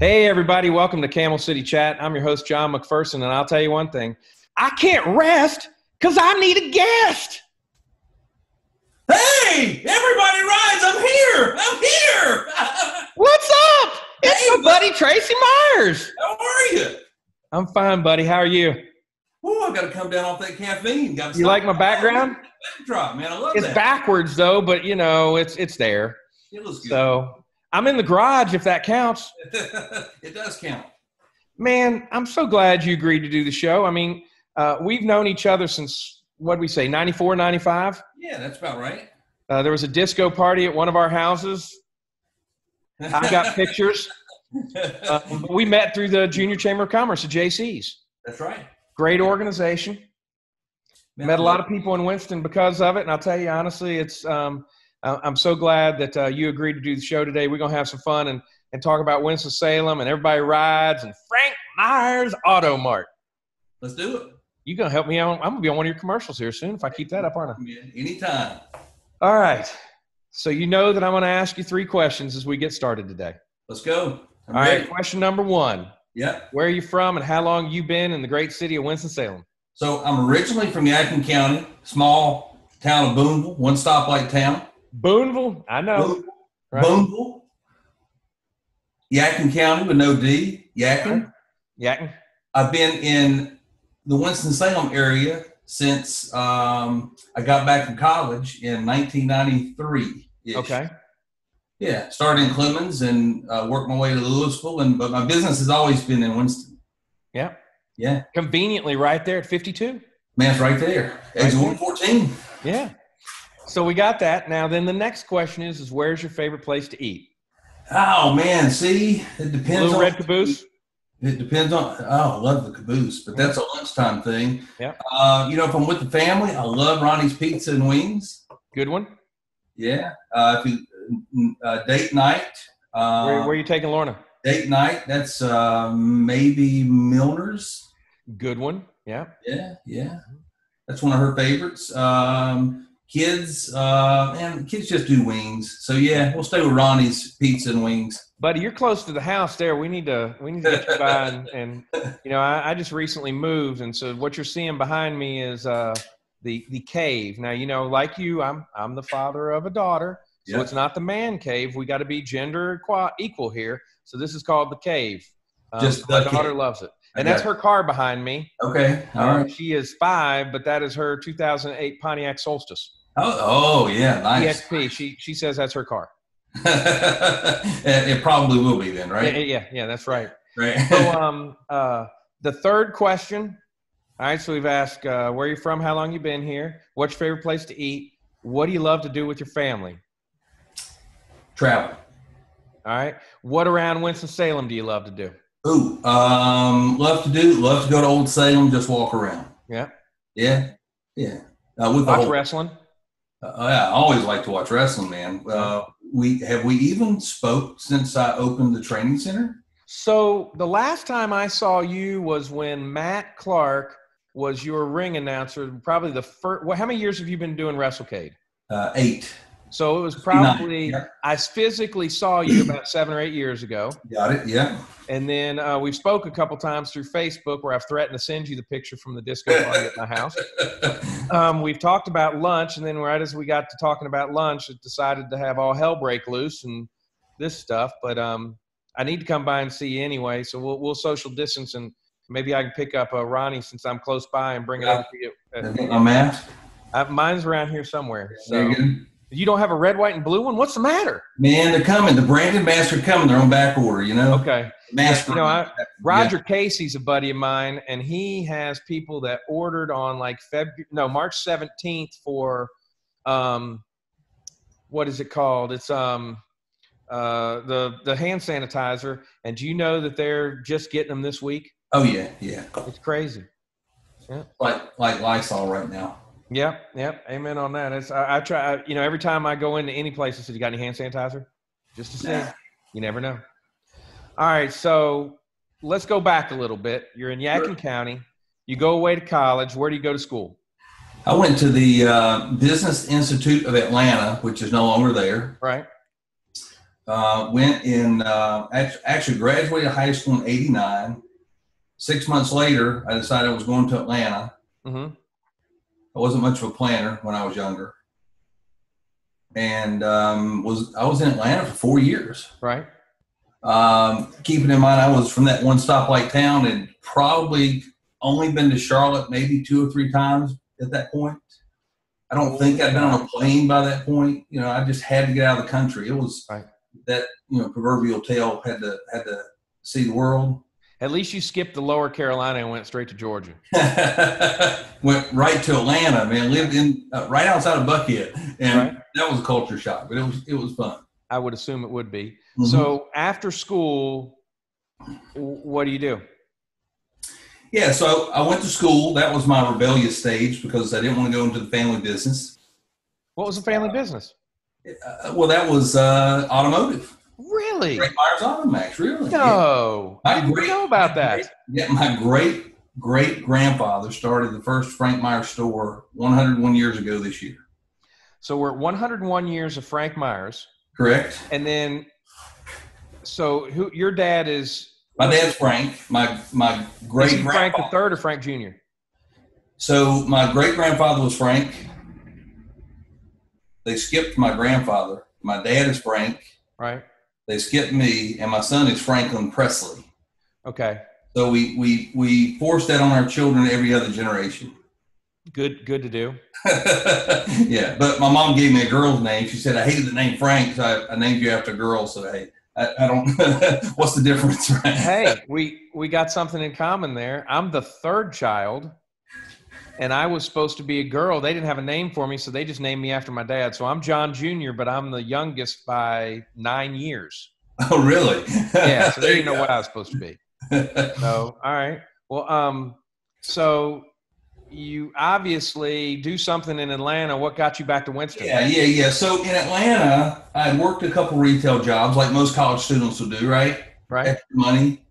Hey, everybody. Welcome to Camel City Chat. I'm your host, John McPherson, and I'll tell you one thing. I can't rest because I need a guest. Hey, everybody rise. I'm here. What's up? It's my buddy, Tracy Myers. How are you? I'm fine, buddy. How are you? Oh, I got to come down off that caffeine. You like my background? Backdrop, man. I love It's that. backwards, though, but, you know, it's there. It looks good. So I'm in the garage, if that counts. It does count. Man, I'm so glad you agreed to do the show. I mean, we've known each other since, what did we say, 94, 95? Yeah, that's about right. There was a disco party at one of our houses. I got pictures. We met through the Junior Chamber of Commerce at JC's. That's right. Great organization. Met a lot of people in Winston because of it. And I'll tell you, honestly, it's I'm so glad that you agreed to do the show today. We're going to have some fun and talk about Winston-Salem and everybody rides and Frank Myers Auto Mart. Let's do it. You're going to help me out. I'm going to be on one of your commercials here soon if I keep that up, aren't I? Anytime. All right. So you know that I'm going to ask you 3 questions as we get started today. Let's go. All right. Question number 1. Yeah. Where are you from and how long you been in the great city of Winston-Salem? So I'm originally from Yadkin County, small town of Boonville, one stoplight town. Boonville? I know. Right. Boonville. Yadkin County with no D. Yadkin. Yadkin. I've been in the Winston-Salem area since I got back from college in 1993. Okay. Yeah, started in Clemens and worked my way to Louisville, but my business has always been in Winston. Yeah. Yeah. Conveniently right there at 52. Man, it's right there. Exit 114. Yeah. So we got that. Now then the next question is where's your favorite place to eat? Oh, man, see, it depends. Blue Red Caboose? It depends on, I love the caboose, but that's a lunchtime thing. Yeah. If I'm with the family, I love Ronnie's Pizza and Wings. Good one. Yeah. If you date night. Where are you taking Lorna? Date night, that's maybe Milner's. Good one. Yeah. Yeah. That's one of her favorites. Kids just do wings. So yeah, we'll stay with Ronnie's Pizza and Wings. Buddy, you're close to the house there. We need to get you by and you know, I just recently moved, and so what you're seeing behind me is the cave. Now, you know, like you, I'm the father of a daughter, so It's not the man cave. We got to be gender equal here. So this is called the cave. My daughter loves it. And that's her car behind me. Okay. All right. She is 5, but that is her 2008 Pontiac Solstice. Oh yeah. Nice. EXP. She says that's her car. It probably will be then, right? Yeah, that's right. Right. So the third question. All right, so we've asked where you're from, how long you've been here, what's your favorite place to eat, what do you love to do with your family? Travel. All right. What around Winston-Salem do you love to do? Ooh, love to go to Old Salem, just walk around. Yeah. Yeah. Watch wrestling. I always like to watch wrestling, man. We even spoke since I opened the training center. So the last time I saw you was when Matt Clark was your ring announcer. Probably the first. How many years have you been doing WrestleCade? 8. So it was probably I physically saw you about 7 or 8 years ago. Got it. Yeah. And then we've spoke a couple times through Facebook where I've threatened to send you the picture from the disco party at my house. We've talked about lunch, and then right as we got to talking about lunch, it decided to have all hell break loose and this stuff. But I need to come by and see you anyway, so we'll social distance, and maybe I can pick up Ronnie since I'm close by and bring it over to you. A mask? Mine's around here somewhere. So. Very good. You don't have a red, white, and blue one? What's the matter? Man, they're coming. The branded masks are coming. They're on back order, you know? Okay. Roger Casey's a buddy of mine, and he has people that ordered on like March 17th for what is it called? It's the hand sanitizer. And do you know that they're just getting them this week? Oh yeah. It's crazy. Yeah. Like Lysol right now. Yep. Amen on that. I try, every time I go into any place, I said, you got any hand sanitizer? Just to see. Nah. You never know. All right. So let's go back a little bit. You're in Yadkin County. You go away to college. Where do you go to school? I went to the Business Institute of Atlanta, which is no longer there. Right. Actually graduated high school in '89. 6 months later, I decided I was going to Atlanta. Mm-hmm. I wasn't much of a planner when I was younger, and I was in Atlanta for 4 years. Right. Keeping in mind, I was from that one stoplight town and probably only been to Charlotte maybe 2 or 3 times at that point. I don't think I'd been on a plane by that point. I just had to get out of the country. It was right. That proverbial tail had to see the world. At least you skipped the Lower Carolina and went straight to Georgia. Went right to Atlanta, man. Lived in right outside of Buckhead, and that was a culture shock, but it was fun. I would assume it would be. Mm-hmm. So after school, what do you do? Yeah, so I went to school. That was my rebellious stage because I didn't want to go into the family business. What was the family business? Well, that was automotive. Really? Frank Myers Auto Maxx, really? No. Yeah. I didn't know about that. My great-grandfather started the first Frank Myers store 101 years ago this year. So we're at 101 years of Frank Myers. Correct. And then, so your dad is? My dad's Frank. My great-grandfather. Frank the third or Frank Jr.? So my great-grandfather was Frank. They skipped my grandfather. My dad is Frank. Right. They skipped me, and my son is Franklin Presley. Okay. So we forced that on our children every other generation. Good to do. Yeah, but my mom gave me a girl's name. She said I hated the name Frank, so I named you after a girl. So hey, I don't. What's the difference, right? Hey, we got something in common there. I'm the third child, and I was supposed to be a girl. They didn't have a name for me, so they just named me after my dad. So I'm John Jr., but I'm the youngest by 9 years. Oh, really? Yeah, so they didn't know what I was supposed to be. So, all right. Well, so you obviously do something in Atlanta. What got you back to Winston? Yeah. So in Atlanta, I had worked a couple retail jobs like most college students will do, right? Right. Extra money,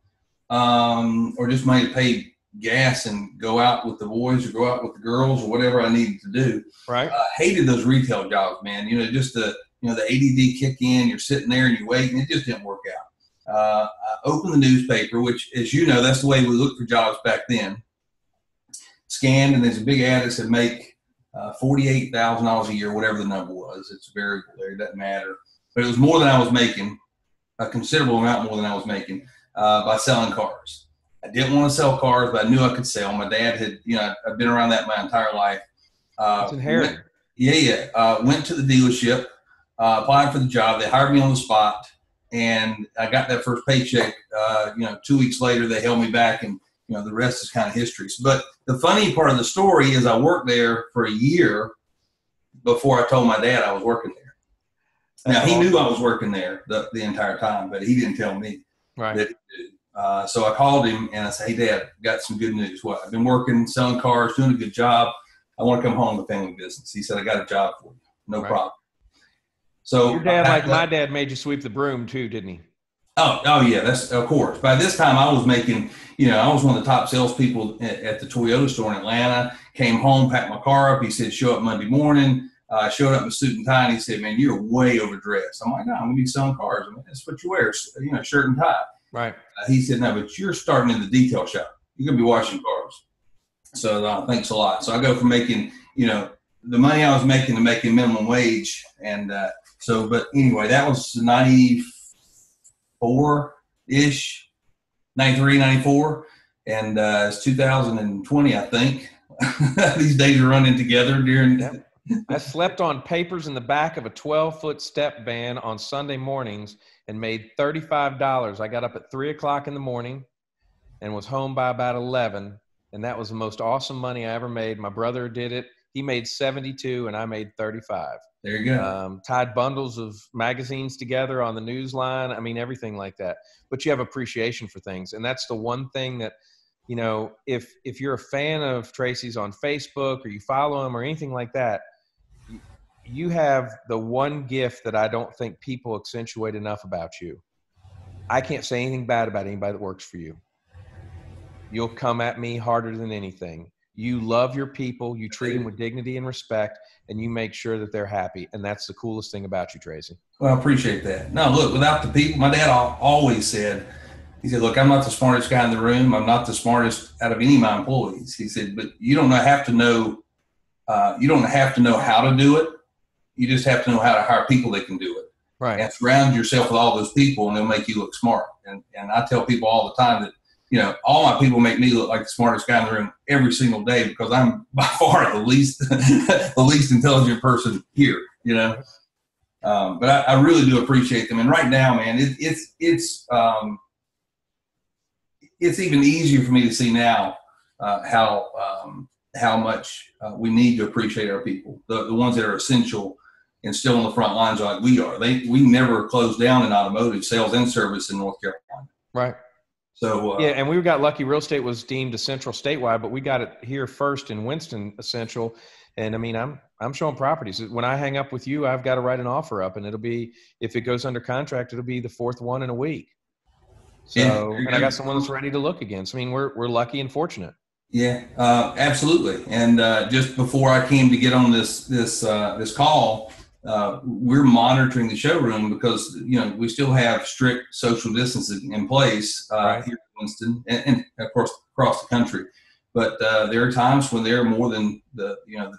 or just money to pay gas and go out with the boys or go out with the girls or whatever I needed to do. Right. Hated those retail jobs, man. Just the ADD kick in, you're sitting there and you wait, and it just didn't work out. I opened the newspaper, which, as you know, that's the way we looked for jobs back then. Scanned, and there's a big ad that said make $48,000 a year, whatever the number was. It's variable there. It doesn't matter. But it was more than I was making, a considerable amount more than I was making by selling cars. I didn't want to sell cars, but I knew I could sell. My dad had, I've been around that my entire life. It's inherited. Went to the dealership, applied for the job. They hired me on the spot, and I got that first paycheck. 2 weeks later, they held me back, and the rest is kind of history. But the funny part of the story is I worked there for a year before I told my dad I was working there. Now, he knew I was working there the entire time, but he didn't tell me. Right. That he did. So I called him, and I said, hey, Dad, got some good news. What? I've been working, selling cars, doing a good job. I want to come home to the family business. He said, I got a job for you. No problem. So your dad, like my dad, made you sweep the broom too, didn't he? Oh yeah, that's of course. By this time, I was making, I was one of the top salespeople at the Toyota store in Atlanta. Came home, packed my car up. He said, show up Monday morning. I showed up in a suit and tie, and he said, man, you're way overdressed. I'm like, no, I'm going to be selling cars. I mean, that's what you wear, shirt and tie. Right. He said, no, but you're starting in the detail shop. You're going to be washing cars. So thanks a lot. So I go from making, the money I was making to making minimum wage. And but anyway, that was 94-ish, 93, 94. And it's 2020, I think. These days are running together during. Yep. I slept on papers in the back of a 12-foot step van on Sunday mornings and made $35. I got up at 3 o'clock in the morning and was home by about 11. And that was the most awesome money I ever made. My brother did it. He made 72 and I made 35. There you go. Tied bundles of magazines together on the news line. I mean, everything like that. But you have appreciation for things. And that's the one thing that, if you're a fan of Tracy's on Facebook or you follow him or anything like that, you have the one gift that I don't think people accentuate enough about you. I can't say anything bad about anybody that works for you. You'll come at me harder than anything. You love your people, you treat them with dignity and respect, and you make sure that they're happy. And that's the coolest thing about you, Tracy. Well, I appreciate that. No, look, without the people, my dad always said, he said, look, I'm not the smartest guy in the room. I'm not the smartest out of any of my employees. He said, but you don't have to know how to do it. You just have to know how to hire people that can do it. Right. And surround yourself with all those people, and they'll make you look smart. And I tell people all the time that, all my people make me look like the smartest guy in the room every single day, because I'm by far the least intelligent person here, But I really do appreciate them. And right now, man, it's even easier for me to see now how much we need to appreciate our people, the ones that are essential and still on the front lines like we are. We never closed down in automotive sales and service in North Carolina. Right. So yeah, and we got lucky. Real estate was deemed essential statewide, but we got it here first in Winston essential. And I mean, I'm showing properties. When I hang up with you, I've got to write an offer up, and it'll be, if it goes under contract, it'll be the fourth one in a week. So, yeah, and I got someone that's ready to look again. So, I mean, we're lucky and fortunate. Yeah, absolutely. And just before I came to get on this call, we're monitoring the showroom because, we still have strict social distancing in place right. here in Winston and of course across the country. But there are times when there are more than the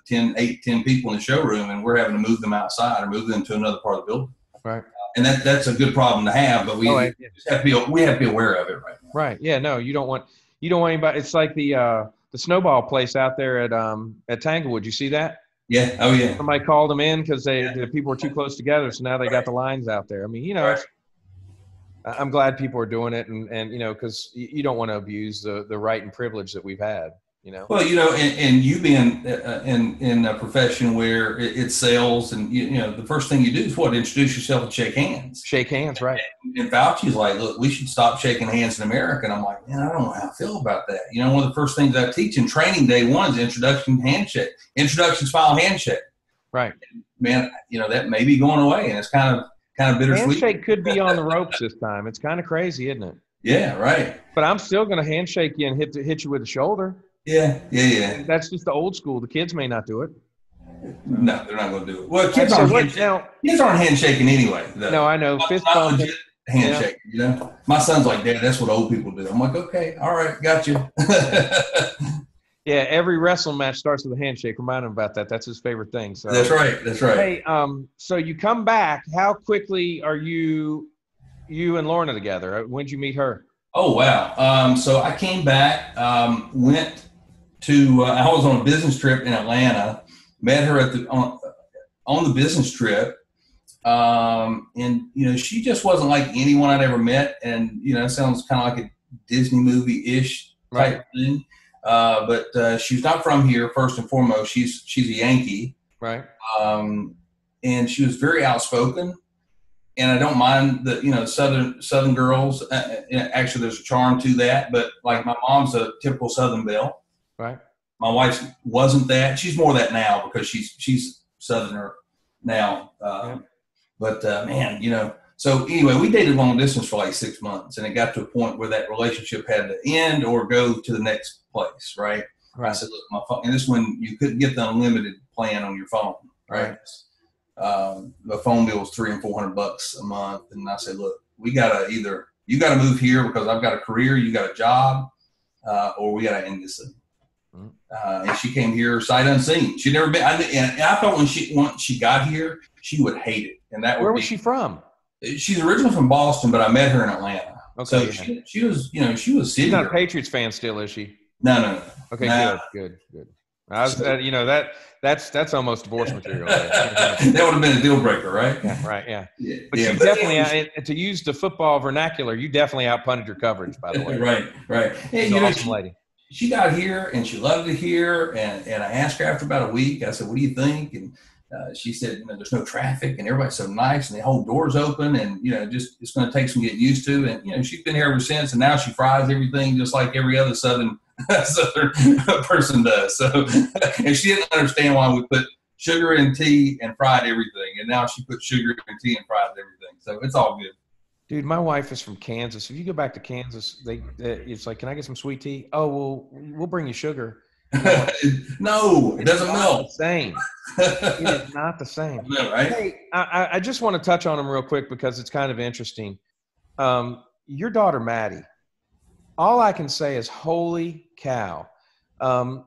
10 people in the showroom, and we're having to move them outside or move them to another part of the building. Right. And that's a good problem to have, but we have to be aware of it right now. Right. Yeah. No, you don't want anybody. It's like the snowball place out there at Tanglewood. You see that? Yeah. Oh, yeah. Somebody called them in because the people were too close together. So now they got the lines out there. I mean, right. I'm glad people are doing it, and because you don't want to abuse the right and privilege that we've had. Well, and you being in a profession where it's sales, and the first thing you do is introduce yourself and shake hands. Shake hands, right? And Fauci's like, look, we should stop shaking hands in America. And I'm like, man, I don't know how I feel about that. One of the first things I teach in training day one is introduction smile handshake. Right. And man, that may be going away, and it's kind of bittersweet. Handshake could be on the ropes this time. It's kind of crazy, isn't it? Yeah, right. But I'm still going to handshake you and hit you with the shoulder. Yeah. That's just the old school. The kids may not do it. No, they're not going to do it. Well, kids aren't handshaking anyway. Though. No, I know. Fist bump. Handshake. Yeah. My son's like, Dad, that's what old people do. I'm like, okay, all right, got you. Yeah, every wrestling match starts with a handshake. Remind him about that. That's his favorite thing. So That's right. Hey, so you come back. How quickly are you and Lorna together? When'd you meet her? Oh, wow. So I came back, went to I was on a business trip in Atlanta, met her on the business trip. And she just wasn't like anyone I'd ever met. And, it sounds kind of like a Disney movie-ish type thing. But she's not from here, first and foremost. She's a Yankee. Right. And she was very outspoken. And I don't mind the, Southern girls. Actually, there's a charm to that. But like my mom's a typical Southern belle. Right. My wife wasn't that. She's more that now because she's Southerner now. But man, so anyway, we dated long distance for like 6 months, and it got to a point where that relationship had to end or go to the next place. Right. I said, look, my phone, and this is when you couldn't get the unlimited plan on your phone. Right. The phone bill was $300 and $400 a month. And I said, look, you got to move here because I've got a career, you got a job, or we got to end this thing. And she came here sight unseen. She'd never been. And I thought once she got here, she would hate it. And that where was she from? She's originally from Boston, but I met her in Atlanta. Okay. So she was, she was. She's not a Patriots fan still, is she? No. Okay, good. I was, that's almost divorce material. That would have been a deal breaker, right? Yeah, right. Yeah. But you definitely, to use the football vernacular, you definitely outpunted your coverage, by the way. Right. She's an awesome lady. She got here and she loved it here. And I asked her after about a week, I said, what do you think? And she said, there's no traffic and everybody's so nice and they hold doors open and, just it's going to take some getting used to. And, she's been here ever since. And now she fries everything just like every other Southern person does. So, and she didn't understand why we put sugar in tea and fried everything. And now she puts sugar in tea and fries everything. So it's all good. Dude, my wife is from Kansas. If you go back to Kansas, it's like, can I get some sweet tea? Oh, well, we'll bring you sugar. No, it doesn't melt. The same. It is not the same. No, right? Hey, I just want to touch on them real quick because it's kind of interesting. Your daughter, Maddie, all I can say is, holy cow.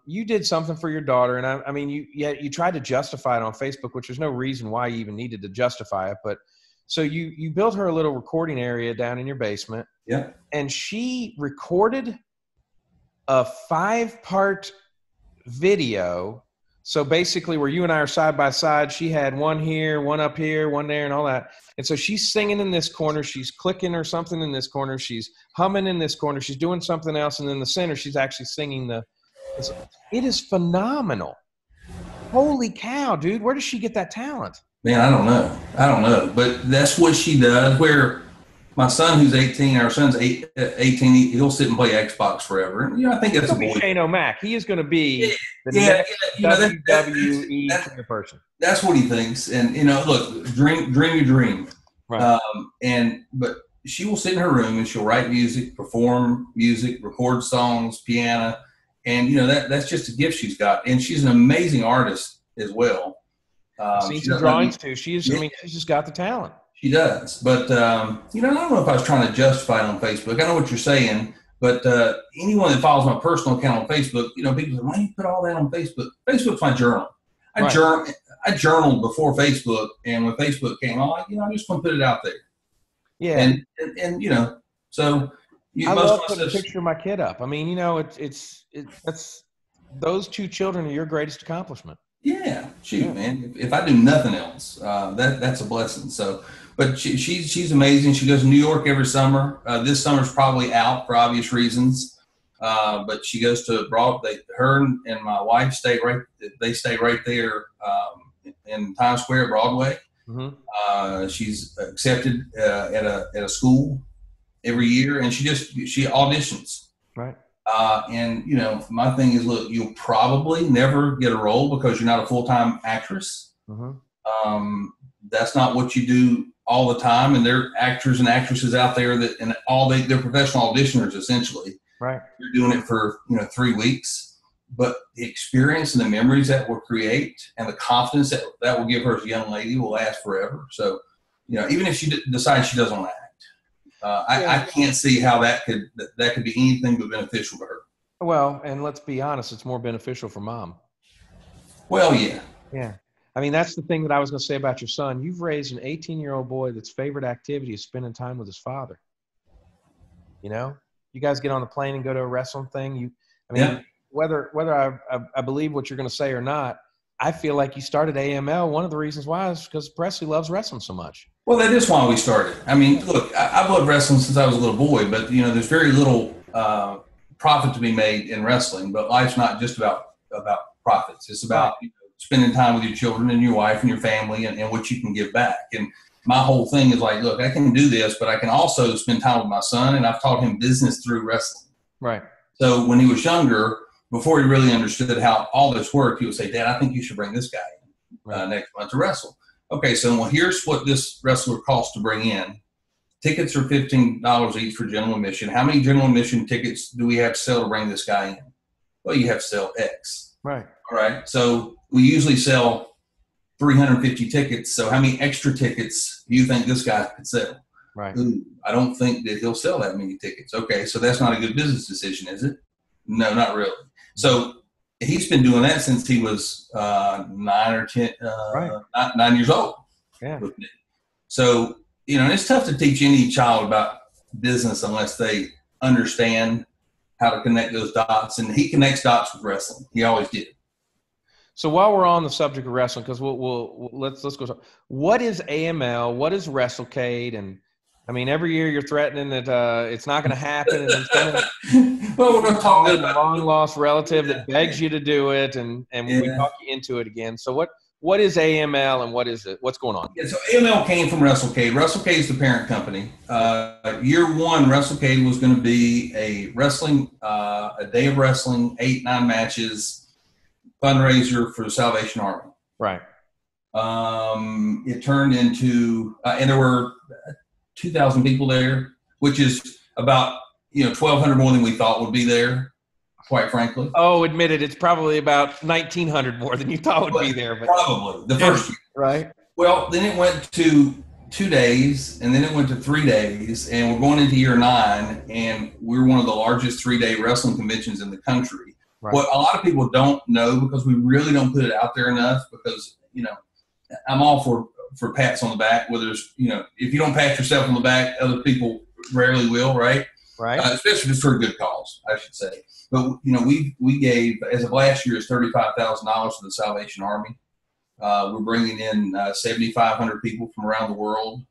You did something for your daughter, and I mean, you tried to justify it on Facebook, which there's no reason why you even needed to justify it. But so you built her a little recording area down in your basement. Yeah. And she recorded a 5-part video. So basically, where you and I are side by side, she had one here, one up here, one there, and all that. And so she's singing in this corner, she's clicking or something in this corner, she's humming in this corner, she's doing something else, and in the center, she's actually singing it is phenomenal. Holy cow, dude! Where does she get that talent? Man, I don't know, but that's what she does. Where my son, who's 18, our son's 18, he'll sit and play Xbox forever. And, I think that's a boy. Shane O'Mac. He is going to be the next WWE kind of person. That's what he thinks. And, look, dream your dream. Right. But she will sit in her room and she'll write music, perform music, record songs, piano. And, that's just a gift she's got. And she's an amazing artist as well. Seen some drawings too. She's just got the talent. She does. But, I don't know if I was trying to justify it on Facebook. I know what you're saying. But anyone that follows my personal account on Facebook, people say, why do you put all that on Facebook? Facebook's my journal. I journaled before Facebook. And when Facebook came on, I'm just going to put it out there. Yeah. And so. I love putting a picture of my kid up. I mean, that's those two children are your greatest accomplishment. Yeah, man. If I do nothing else, that's a blessing. So, but she's amazing. She goes to New York every summer. This summer's probably out for obvious reasons. But she goes to Broadway. Her and my wife stay right there in Times Square at Broadway. Mm-hmm. She's accepted at a school every year, and she auditions. Right. And my thing is, look, you'll probably never get a role because you're not a full-time actress. Mm-hmm. That's not what you do all the time. And there are actors and actresses out there they're professional auditioners essentially. Right. You're doing it for 3 weeks, but the experience and the memories that will create and the confidence that will give her as a young lady will last forever. So, even if she decides she doesn't want to act. I can't see how that could be anything but beneficial to her. Well, and let's be honest, it's more beneficial for mom. Well, yeah. Yeah. I mean, that's the thing that I was going to say about your son. You've raised an 18-year-old boy that's favorite activity is spending time with his father. You guys get on the plane and go to a wrestling thing. Whether I believe what you're going to say or not, I feel like you started AML. One of the reasons why is because Presley loves wrestling so much. Well, that is why we started. I mean, look, I've loved wrestling since I was a little boy, but, there's very little profit to be made in wrestling. But life's not just about profits. It's about spending time with your children and your wife and your family and what you can give back. And my whole thing is like, look, I can do this, but I can also spend time with my son, and I've taught him business through wrestling. Right. So when he was younger, before he really understood how all this worked, he would say, Dad, I think you should bring this guy in next month to wrestle. Okay, so here's what this wrestler costs to bring in. Tickets are $15 each for general admission. How many general admission tickets do we have to sell to bring this guy in? Well, you have to sell X. Right. All right. So we usually sell 350 tickets. So how many extra tickets do you think this guy could sell? Right. Ooh, I don't think that he'll sell that many tickets. Okay, so that's not a good business decision, is it? No, not really. So he's been doing that since he was 9 or 10, 9 years old. Yeah. So, it's tough to teach any child about business unless they understand how to connect those dots. And he connects dots with wrestling. He always did. So while we're on the subject of wrestling, because let's go. What is AML? What is WrestleCade? And I mean, every year you're threatening that it's not going to happen, and it's going to. Well, we're going to talk about a long lost relative that begs you to do it, and we talk you into it again. So what is AML and what is it? What's going on? Yeah, so AML came from WrestleCade. WrestleCade is the parent company. Year one, WrestleCade was going to be a day of wrestling, 8-9 matches, fundraiser for the Salvation Army. Right. It turned into, and there were 2,000 people there, which is about 1,200 more than we thought would be there. quite frankly. Oh, admit it. It's probably about 1,900 more than you thought would be there. But probably the first year. Right. Well, then it went to 2 days, and then it went to 3 days, and we're going into year 9, and we're one of the largest 3-day wrestling conventions in the country. Right. What a lot of people don't know, because we really don't put it out there enough, because, I'm all for pats on the back, whether it's, if you don't pat yourself on the back, other people rarely will, right? Right. Especially if it's for a good cause, I should say. But, we gave, as of last year, it's $35,000 to the Salvation Army. We're bringing in 7,500 people from around the world.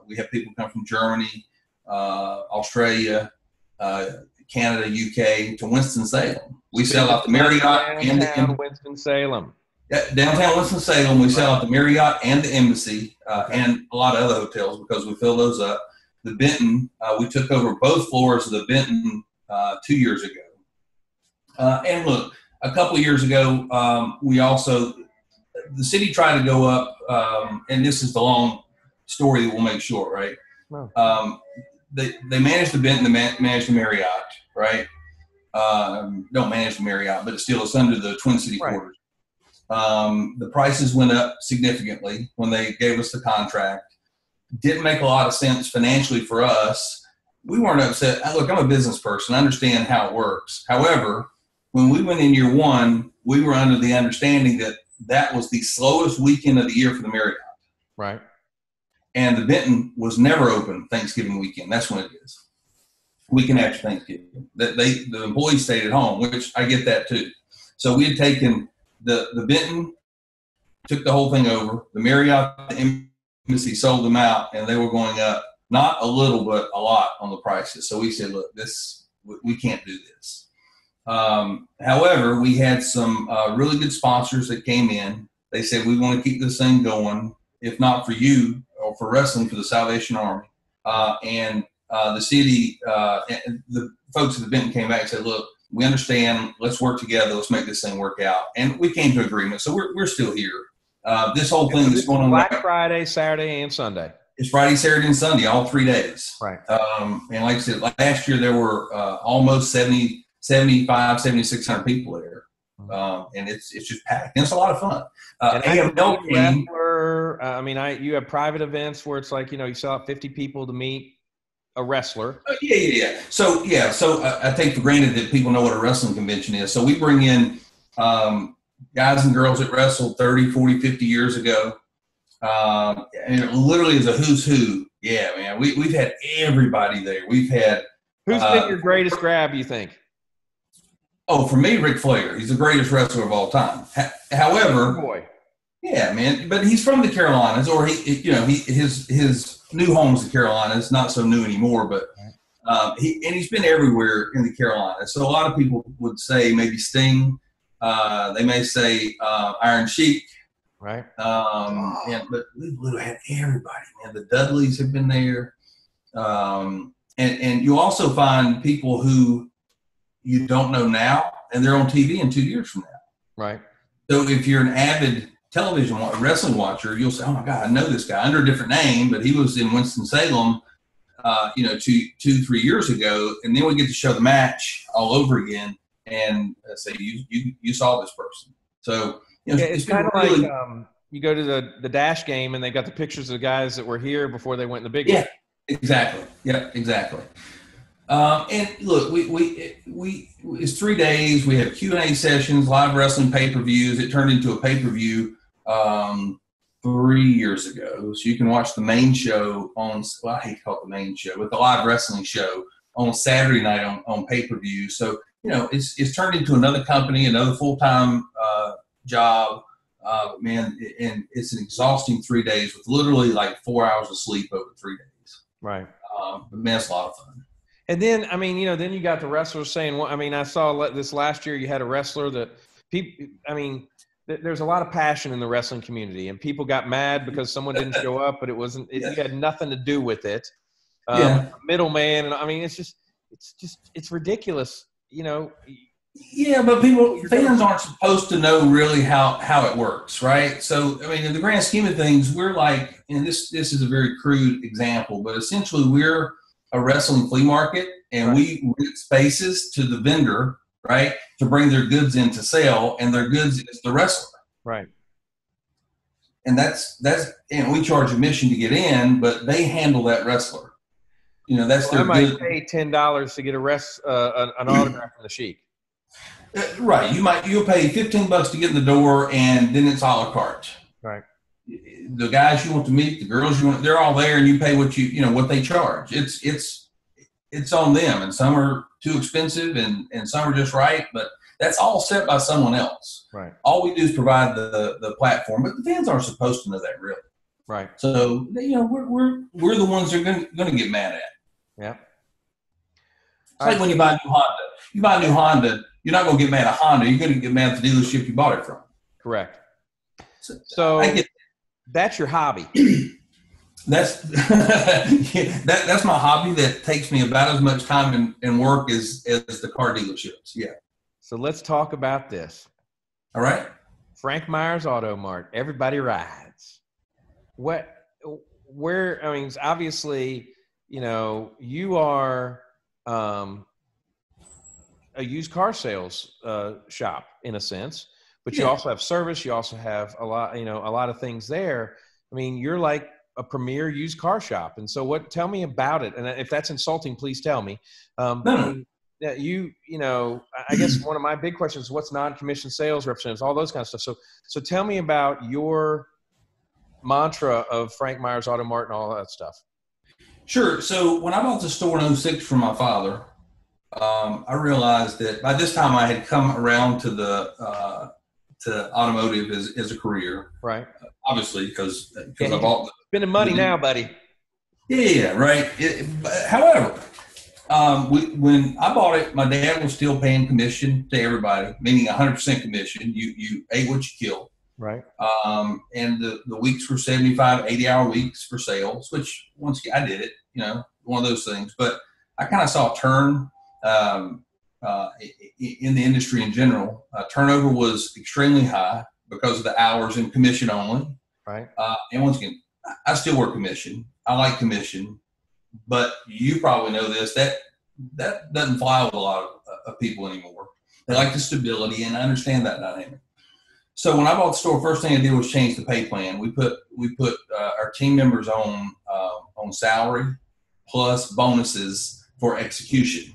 We have people come from Germany, Australia, Canada, UK, to Winston-Salem. We sell out the Marriott and the Winston-Salem. Downtown Winston-Salem. We sell out the Marriott and the Embassy and a lot of other hotels, because we fill those up. The Benton, we took over both floors of the Benton 2 years ago. And look, a couple of years ago, we also, the city tried to go up, and this is the long story that we'll make short, right? No. They managed the Benton, they managed the Marriott, right? Don't manage the Marriott, but it's under the Twin City quarters. The prices went up significantly when they gave us the contract. Didn't make a lot of sense financially for us. We weren't upset. Look, I'm a business person. I understand how it works. However, when we went in year 1, we were under the understanding that that was the slowest weekend of the year for the Marriott. Right. And the Benton was never open Thanksgiving weekend. That's when it is. Weekend after Thanksgiving. The employees stayed at home, which I get that too. So we had taken the Benton, took the whole thing over. The Marriott, the Embassy sold them out, and they were going up, not a little, but a lot on the prices. So we said, look, we can't do this. However, we had some really good sponsors that came in. They said, we want to keep this thing going, if not for you or for wrestling, for the Salvation Army. And the city, and the folks at the Benton came back and said, look, we understand. Let's work together. Let's make this thing work out. And we came to agreement. So we're still here. This whole thing is going on. Black Friday, Saturday, and Sunday. It's Friday, Saturday, and Sunday, all 3 days. Right. And like I said, last year there were almost 7,600 people there. And it's just packed. And it's a lot of fun. AML came. You have private events where it's like, you sell out 50 people to meet a wrestler. Yeah. So I take for granted that people know what a wrestling convention is. So we bring in guys and girls that wrestled 30, 40, 50 years ago. And it literally is a who's who. Yeah, man. We've had everybody there. We've had. Who's been your greatest grab, you think? Oh, for me, Ric Flair. He's the greatest wrestler of all time. However, boy. Yeah, man. But he's from the Carolinas, or his new home's the Carolinas. Not so new anymore, but he's been everywhere in the Carolinas. So a lot of people would say maybe Sting. They may say Iron Sheik. Right. But we've literally had everybody, man. The Dudleys have been there. And you also find people who you don't know now, and they're on TV in 2 years from now. Right. So if you're an avid television wrestling watcher, you'll say, oh, my God, I know this guy under a different name, but he was in Winston-Salem, 2-3 years ago. And then we get to show the match all over again and say, you saw this person. So, it's kind of really, like you go to the Dash game and they got the pictures of the guys that were here before they went in the big game. Exactly. Yeah, exactly. And look, we it's 3 days. We have Q&A sessions, live wrestling pay-per-views. It turned into a pay-per-view 3 years ago. So you can watch the main show I hate to call it the main show, but the live wrestling show on Saturday night on pay-per-view. So, it's turned into another company, another full-time job. Man, and it's an exhausting 3 days with literally like 4 hours of sleep over 3 days. Right. But man, it's a lot of fun. And then, then you got the wrestlers saying, I saw this last year, you had a wrestler that people, there's a lot of passion in the wrestling community, and people got mad because someone didn't show up, but you had nothing to do with it. Middleman. And it's ridiculous, Yeah, but fans aren't supposed to know really how it works, right? So, in the grand scheme of things, we're like, and this is a very crude example, but essentially we're a wrestling flea market, and we rent spaces to the vendor right, to bring their goods in to sell, and their goods is the wrestler. Right. And and we charge admission to get in, but they handle that wrestler. That's their I might good. pay $10 to get an autograph from the Sheik. Right. You'll pay $15 to get in the door, and then it's a la carte. Right. The guys you want to meet, the girls you want, they're all there, and you pay what they charge. It's on them, and some are too expensive, and some are just right, but that's all set by someone else. Right. All we do is provide the platform, but the fans aren't supposed to know that, really. Right. So we're the ones they're going to get mad at. Yeah. It's like when you buy a new Honda. You buy a new Honda, you're not going to get mad at Honda. You're going to get mad at the dealership you bought it from. Correct. So that's your hobby. That's that's my hobby. That takes me about as much time and work as the car dealerships. Yeah. So let's talk about this. All right. Frank Myers Auto Mart. Everybody rides. Obviously, you are a used car sales shop in a sense, but you also have service. You also have a lot of things there. I mean, you're like a premier used car shop. And so tell me about it. And if that's insulting, please tell me. I guess one of my big questions is what's non-commissioned sales representatives, all those kinds of stuff. So tell me about your mantra of Frank Myers Auto Mart and all that stuff. Sure. So when I bought the store in 2006 from my father, I realized that by this time I had come around to to automotive as a career. Right. Obviously, because I bought spending money now, buddy. Yeah, right. However, when I bought it, my dad was still paying commission to everybody, meaning 100% commission. You ate what you killed. Right. And the weeks were 75, 80-hour weeks for sales, which once I did it, one of those things. But I kind of saw a turn in the industry in general. Turnover was extremely high because of the hours and commission only. Right. And once again, I still work commission. I like commission, but you probably know this, that doesn't fly with a lot of people anymore. They like the stability, and I understand that dynamic. So when I bought the store, first thing I did was change the pay plan. We put our team members on salary plus bonuses for execution.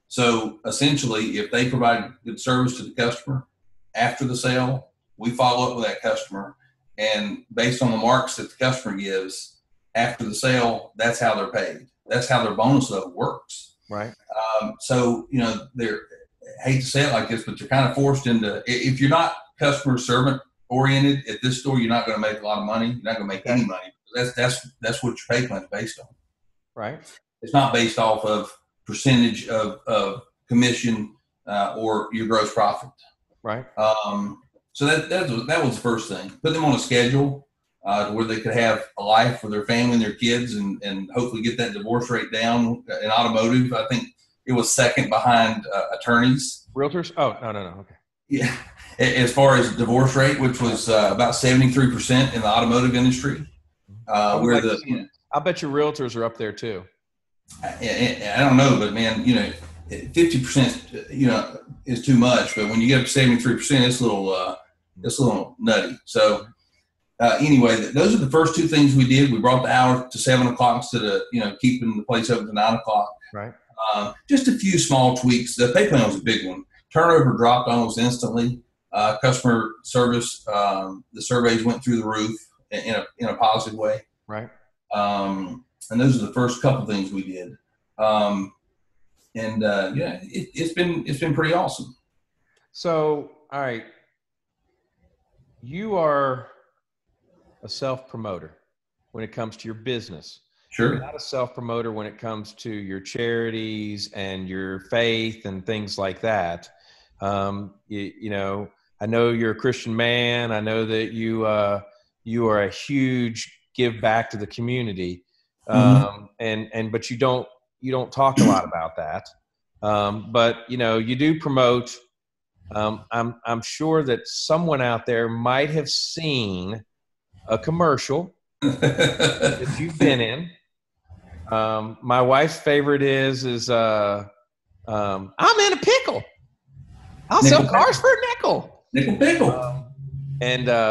So essentially, if they provide good service to the customer after the sale, we follow up with that customer, and based on the marks that the customer gives after the sale, that's how they're paid. That's how their bonus level works. Right. So they're, I hate to say it like this, but they're kind of forced into, if you're not customer servant oriented at this store, you're not going to make a lot of money. You're not going to make any money. That's what your pay plan is based on. Right. It's not based off of percentage of commission or your gross profit. Right. So that was the first thing. Put them on a schedule where they could have a life with their family and their kids, and hopefully get that divorce rate down. In automotive, I think it was second behind attorneys. Realtors? Oh, no. Okay. Yeah. As far as divorce rate, which was about 73% in the automotive industry. I bet your realtors are up there too. I don't know, but man, 50%, is too much. But when you get up to 73%, it's a little nutty. So anyway, those are the first two things we did. We brought the hour to 7 o'clock instead of keeping the place open to 9 o'clock. Right. Just a few small tweaks. The pay plan was a big one. Turnover dropped almost instantly. Customer service, the surveys went through the roof in a positive way. Right. And those are the first couple things we did. It's been pretty awesome. So, all right, you are a self-promoter when it comes to your business. Sure. You're not a self-promoter when it comes to your charities and your faith and things like that. I know you're a Christian man. I know that you are a huge give back to the community. But you don't talk a lot about that. But you do promote. I'm sure that someone out there might have seen a commercial that you've been in. My wife's favorite is I'm in a pickle. I'll sell cars for a nickel. Nickel pickle.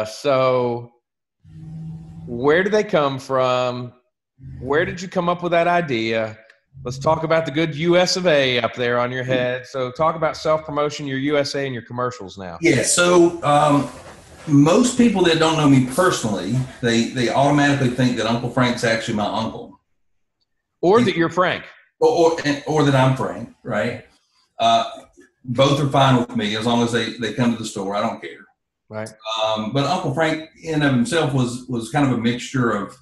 So where did they come from? Where did you come up with that idea? Let's talk about the good US of A up there on your head. So talk about self-promotion, your USA and your commercials now. Yeah. So most people that don't know me personally, they automatically think that Uncle Frank's actually my uncle. Or that you're Frank. Or that I'm Frank, right? Both are fine with me as long as they come to the store. I don't care. Right. But Uncle Frank in of himself was kind of a mixture of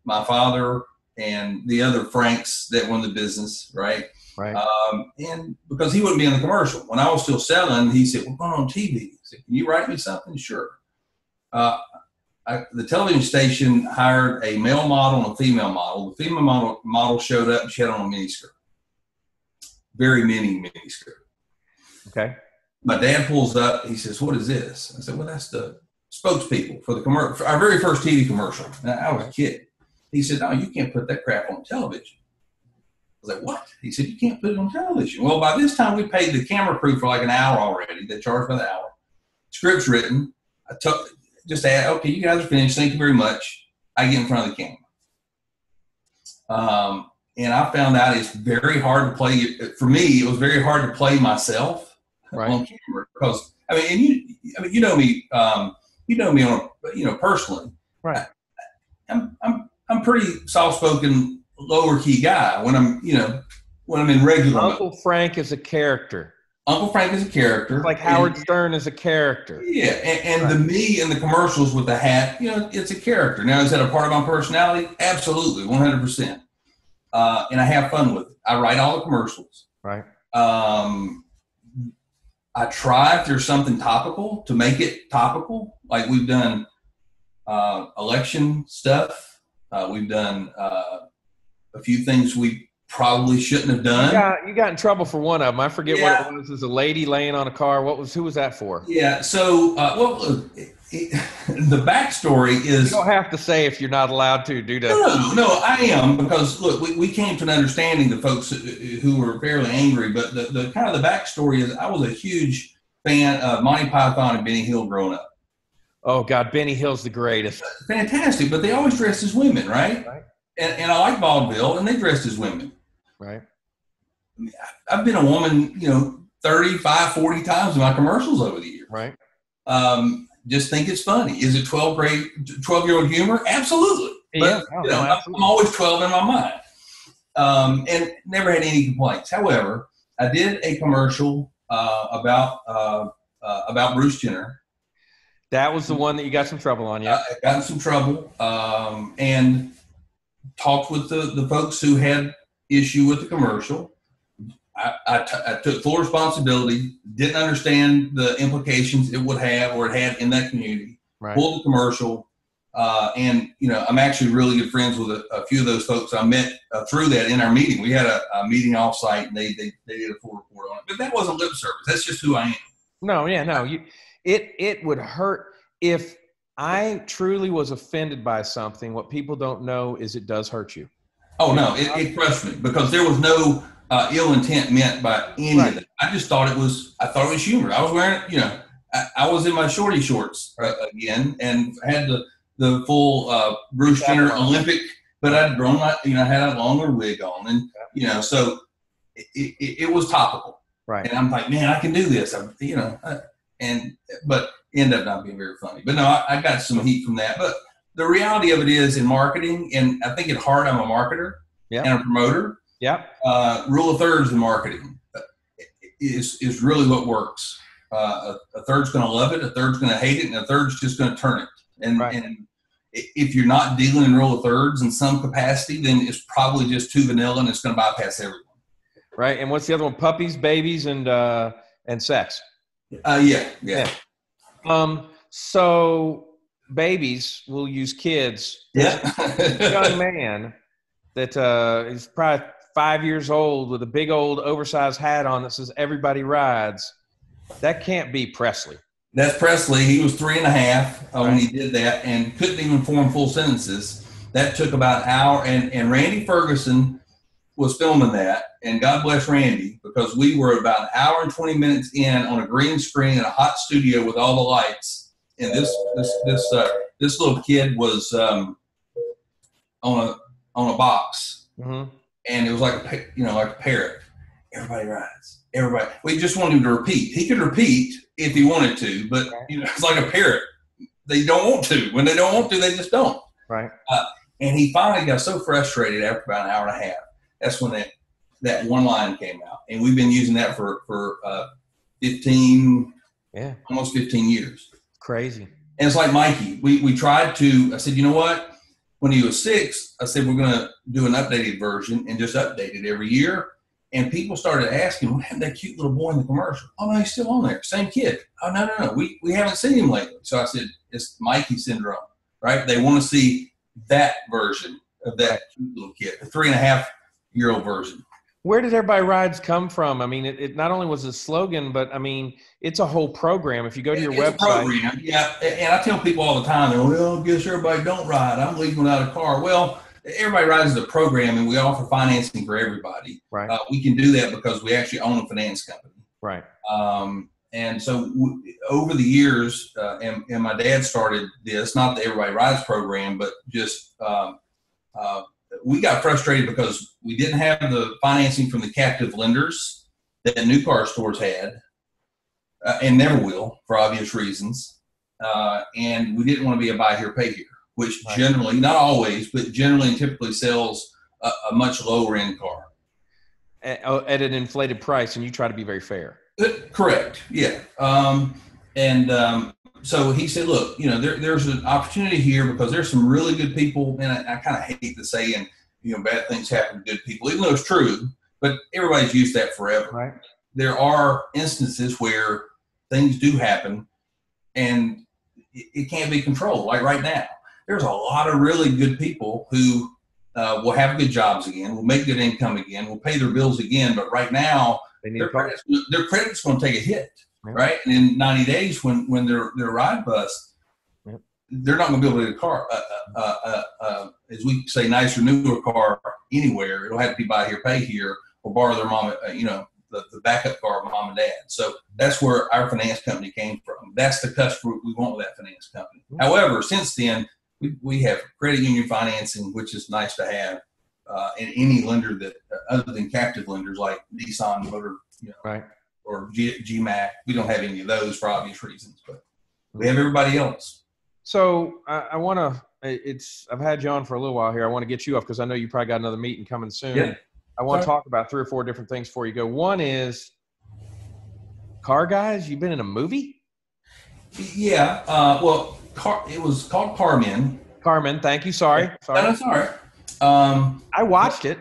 my father and the other Franks that won the business, right? Right. And because he wouldn't be in the commercial. When I was still selling, he said, "We're going on TV." I said, "Can you write me something?" Sure. The television station hired a male model and a female model. The female model showed up and she had on a miniskirt. Very mini miniskirt. Okay. My dad pulls up. He says, "What is this?" I said, "Well, that's the spokespeople for the commercial, for our very first TV commercial." And I was a kid. He said, "No, you can't put that crap on television." I was like, "What?" He said, "You can't put it on television." Well, by this time, we paid the camera crew for like an hour already. They charged by the hour. Script's written. I just add, "Okay, you guys are finished. Thank you very much." I get in front of the camera. And I found out it's very hard to play. For me, it was very hard to play myself on camera because you know me on personally. Right. I'm pretty soft-spoken, lower-key guy when I'm in regular mode. Uncle Frank is a character. Uncle Frank is a character. Like Howard Stern is a character. Yeah, and the me in the commercials with the hat, it's a character. Now, is that a part of my personality? Absolutely, 100%. And I have fun with it. I write all the commercials. Right. I try, if there's something topical, to make it topical. Like we've done election stuff. We've done a few things we probably shouldn't have done. You got in trouble for one of them. I forget what it was. It was a lady laying on a car. Who was that for? Yeah. So, the backstory is. You don't have to say if you're not allowed to, do that. No, I am, because look, we came to an understanding, the folks who were fairly angry, but the kind of the backstory is I was a huge fan of Monty Python and Benny Hill growing up. Oh God, Benny Hill's the greatest. Fantastic, but they always dressed as women, right? And I like vaudeville, and they dressed as women. Right. I've been a woman, 35, 40 times in my commercials over the years. Right. Just think it's funny. Is it 12-year-old humor? Absolutely. Yeah. But, I'm always 12 in my mind. And never had any complaints. However, I did a commercial about Bruce Jenner. That was the one that you got some trouble on, yeah? I got in some trouble and talked with the folks who had issue with the commercial. I took full responsibility, didn't understand the implications it would have or it had in that community, pulled the commercial, and, I'm actually really good friends with a few of those folks I met through that in our meeting. We had a meeting off-site, and they did a full report on it. But that wasn't lip service. That's just who I am. No. It would hurt if I truly was offended by something. What people don't know is it does hurt you. Oh, no, it crushed me because there was no ill intent meant by any of that. I just thought it was humor. I was wearing, I was in my shorty shorts again and had the full Bruce Jenner Olympic, but I'd grown I had a longer wig on and, so it was topical. Right. And I'm like, man, I can do this. But ended up not being very funny. But no, I got some heat from that. But the reality of it is in marketing, and I think at heart I'm a marketer and a promoter. Yeah. Rule of thirds in marketing is really what works. A third's going to love it, a third's going to hate it, and a third's just going to turn it. And if you're not dealing in rule of thirds in some capacity, then it's probably just too vanilla and it's going to bypass everyone. Right. And what's the other one? Puppies, babies, and sex. Yeah. So babies will use kids. Yeah. A young man that is probably 5 years old with a big old oversized hat on that says "Everybody Rides." That can't be Presley. That's Presley. He was 3.5 when he did that and couldn't even form full sentences. That took about an hour. And Randy Ferguson was filming that, and God bless Randy, because we were about an hour and 20 minutes in on a green screen in a hot studio with all the lights, and this little kid was on a box, and it was like like a parrot. Everybody rides. Everybody. We just wanted him to repeat. He could repeat if he wanted to, but it's like a parrot. They don't want to. When they don't want to, they just don't. Right. And he finally got so frustrated after about an hour and a half. That's when that one line came out, and we've been using that for almost 15 years. Crazy. And it's like Mikey. We tried to. I said, you know what? When he was 6, I said we're going to do an updated version and just update it every year. And people started asking, what happened to that cute little boy in the commercial? Oh no, he's still on there. Same kid. Oh no. We haven't seen him lately. So I said, it's Mikey syndrome, right? They want to see that version of that cute little kid, the 3.5-year-old version. Where did Everybody Rides come from? I mean, it not only was a slogan, but I mean, it's a whole program. If you go to your website. Program, yeah. And I tell people all the time, well, I guess everybody don't ride. I'm leaving without a car. Well, Everybody Rides is a program, and we offer financing for everybody. Right. We can do that because we actually own a finance company. Right. And so over the years, and my dad started this, not the Everybody Rides program, but just we got frustrated because we didn't have the financing from the captive lenders that new car stores had, and never will for obvious reasons. And we didn't want to be a buy here, pay here, which generally, not always, but generally and typically sells a much lower end car. At an inflated price, and you try to be very fair. Correct. Yeah. So he said, look, there's an opportunity here because there's some really good people, and I kind of hate to say, and bad things happen to good people, even though it's true, but everybody's used that forever. Right. There are instances where things do happen and it can't be controlled. Like right now, there's a lot of really good people who will have good jobs again, will make good income again, will pay their bills again. But right now, their credit's going to take a hit, right? And in 90 days, when their ride busts, they're not going to be able to get a car, as we say, nicer, newer car anywhere. It'll have to be buy here, pay here, or borrow their mom, the backup car of mom and dad. So that's where our finance company came from. That's the customer we want with that finance company. However, since then, we have credit union financing, which is nice to have, and any lender that other than captive lenders like Nissan Motor, or GMAC. We don't have any of those for obvious reasons, but we have everybody else. So I want to. I've had you on for a little while here. I want to get you off because I know you probably got another meeting coming soon. Yeah. I want to talk about 3 or 4 different things before you go. One is Car Guys. You've been in a movie? Yeah. It was called Carmen. Carmen, thank you. Sorry. No, that's all right. I watched it.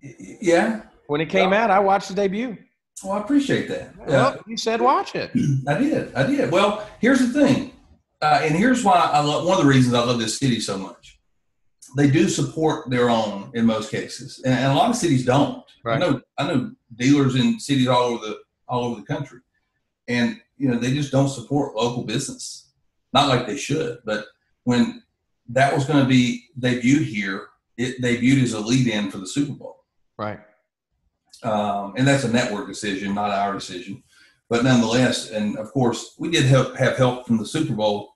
Yeah. When it came out, I watched the debut. Well, I appreciate that. Well, you said watch it. I did. Well, here's the thing. And here's why one of the reasons I love this city so much. They do support their own in most cases. And a lot of cities don't. Right. I know dealers in cities all over the country. And, they just don't support local business. Not like they should, but when that was going to be debuted here, it debuted as a lead-in for the Super Bowl. Right. And that's a network decision, not our decision. But nonetheless, and of course, we did have help from the Super Bowl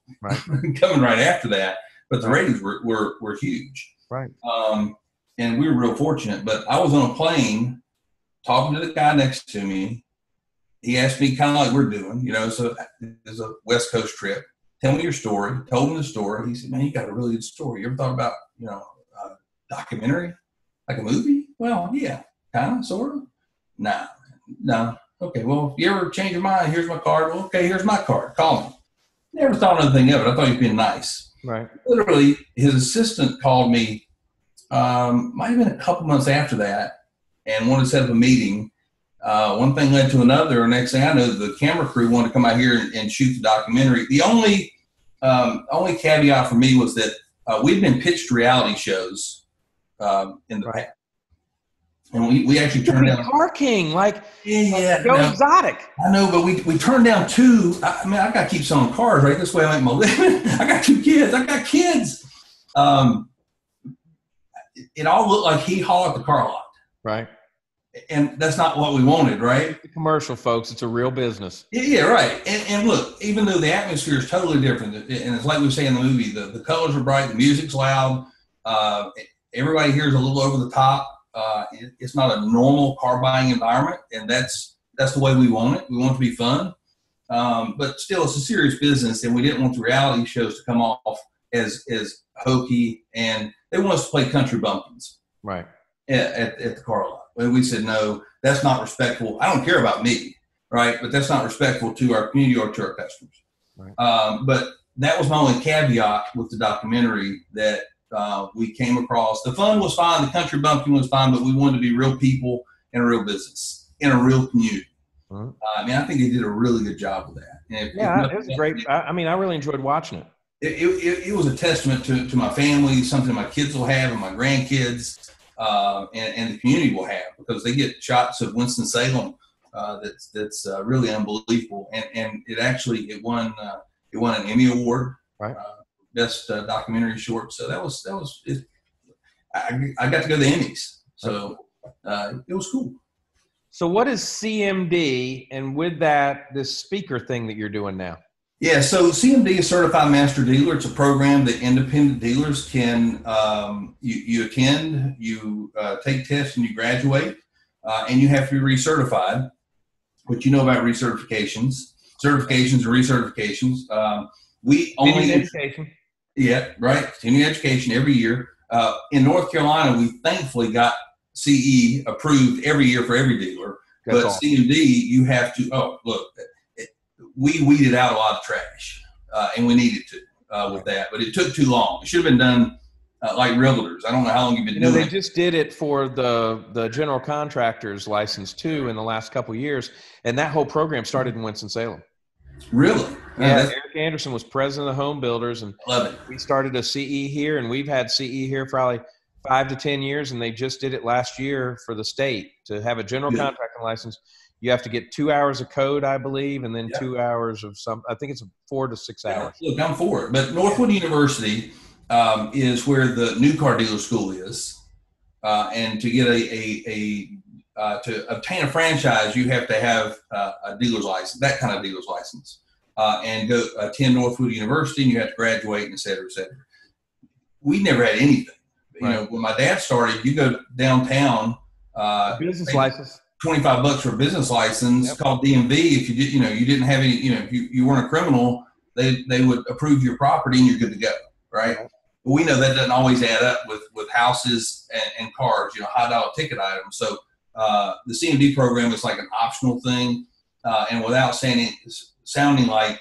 coming right after that, but the ratings were huge. Right. And we were real fortunate. But I was on a plane talking to the guy next to me. He asked me kind of like we're doing, so it's a West Coast trip. Tell me your story. Told him the story. He said, man, you got a really good story. You ever thought about, a documentary? Like a movie? Well, yeah, kind of, sort of. No. Okay, well, if you ever change your mind, here's my card. Well, okay, here's my card. Call me. Never thought anything of it. I thought he was being nice. Right. Literally, his assistant called me, might have been a couple months after that, and wanted to set up a meeting. One thing led to another, and next thing I know, the camera crew wanted to come out here and shoot the documentary. The only caveat for me was that we'd been pitched reality shows in the past. And we actually turned down Car King, go exotic. I know, but we turned down 2. I got to keep selling cars, right? This way I make my living. I got 2 kids. It all looked like he hauled the car lot. Right. And that's not what we wanted, right? The commercial, folks, it's a real business. Yeah, right. And look, even though the atmosphere is totally different, and it's like we say in the movie, the colors are bright, the music's loud, everybody here is a little over the top. It's not a normal car buying environment, and that's the way we want it. We want it to be fun, but still, it's a serious business, and we didn't want the reality shows to come off as hokey, and they want us to play country bumpkins, right, at the car lot. And we said, no, that's not respectful. I don't care about me, right? But that's not respectful to our community or to our customers. Right. But that was my only caveat with the documentary that we came across. The fun was fine, the country bumpkin was fine, but we wanted to be real people in a real business, in a real community. Mm-hmm. I mean, I think they did a really good job with that. And it was great. I mean, I really enjoyed watching it. It was a testament to my family, something my kids will have and my grandkids. And the community will have, because they get shots of Winston-Salem that's really unbelievable, and it won an Emmy Award, right? Best documentary short. So that was it. I got to go to the Emmys, so it was cool. So what is CMD, and with that, this speaker thing that you're doing now? Yeah, so CMD is Certified Master Dealer. It's a program that independent dealers can you attend, you take tests, and you graduate, and you have to be recertified. What you know about certifications and recertifications. We only education. Yeah, right. Continuing education every year. In North Carolina, we thankfully got CE approved every year for every dealer. That's but awesome. CMD, you have to. Oh, look. We weeded out a lot of trash, and we needed to with that, but it took too long. It should have been done like realtors. I don't know how long you've been doing it. They just did it for the general contractor's license too in the last couple of years, and that whole program started in Winston-Salem. Really? Yeah, Eric Anderson was president of the Home Builders, and love it. We started a CE here, and we've had CE here for probably 5 to 10 years, and they just did it last year for the state to have a general contracting license. You have to get 2 hours of code, I believe, and then 2 hours of I think it's 4 to 6 hours. Look, I'm for it. But Northwood University is where the new car dealer school is. And to get to obtain a franchise, you have to have a dealer's license, that kind of dealer's license, and go attend Northwood University, and you have to graduate, and et cetera, et cetera. We never had anything. You know, when my dad started, you go downtown. Business license. $25 for a business license called DMV. If you did, you didn't have any, if you weren't a criminal, they would approve your property and you're good to go, right? But we know that doesn't always add up with houses and cars, high dollar ticket items. So the CMD program is like an optional thing, and without sounding like